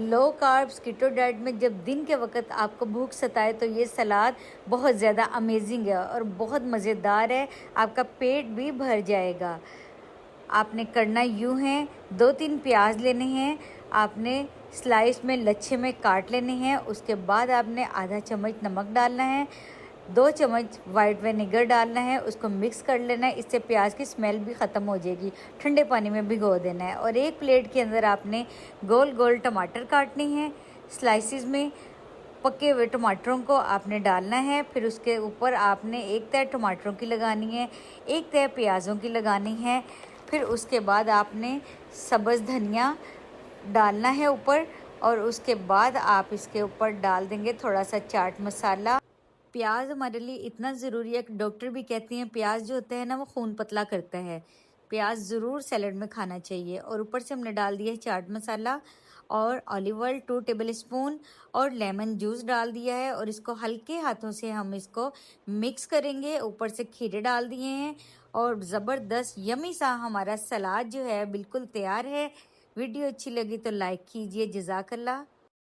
Low carbs keto diet में जब दिन के वक्त आपको भूख सताए तो ये सलाद बहुत ज़्यादा अमेजिंग है और बहुत मज़ेदार है। आपका पेट भी भर जाएगा। आपने करना यूँ है, 2-3 प्याज लेने हैं, आपने स्लाइस में लच्छे में काट लेने हैं। उसके बाद आपने आधा चम्मच नमक डालना है, 2 चम्मच वाइट विनेगर डालना है, उसको मिक्स कर लेना है। इससे प्याज की स्मेल भी ख़त्म हो जाएगी। ठंडे पानी में भिगो देना है और एक प्लेट के अंदर आपने गोल गोल टमाटर काटने हैं स्लाइसिस में। पके हुए टमाटरों को आपने डालना है। फिर उसके ऊपर आपने एक तह टमाटरों की लगानी है, एक तह प्याज़ों की लगानी है। फिर उसके बाद आपने सब्ज़ धनिया डालना है ऊपर और उसके बाद आप इसके ऊपर डाल देंगे थोड़ा सा चाट मसाला। प्याज हमारे लिए इतना ज़रूरी है कि डॉक्टर भी कहते हैं प्याज जो होता है ना वो खून पतला करता है। प्याज ज़रूर सैलेड में खाना चाहिए। और ऊपर से हमने डाल दिया है चाट मसाला और ऑलिव ऑयल 2 टेबल स्पून और लेमन जूस डाल दिया है और इसको हल्के हाथों से हम इसको मिक्स करेंगे। ऊपर से खीरे डाल दिए हैं और ज़बरदस्त यमी सा हमारा सलाद जो है बिल्कुल तैयार है। वीडियो अच्छी लगी तो लाइक कीजिए। जज़ाकल्लाह।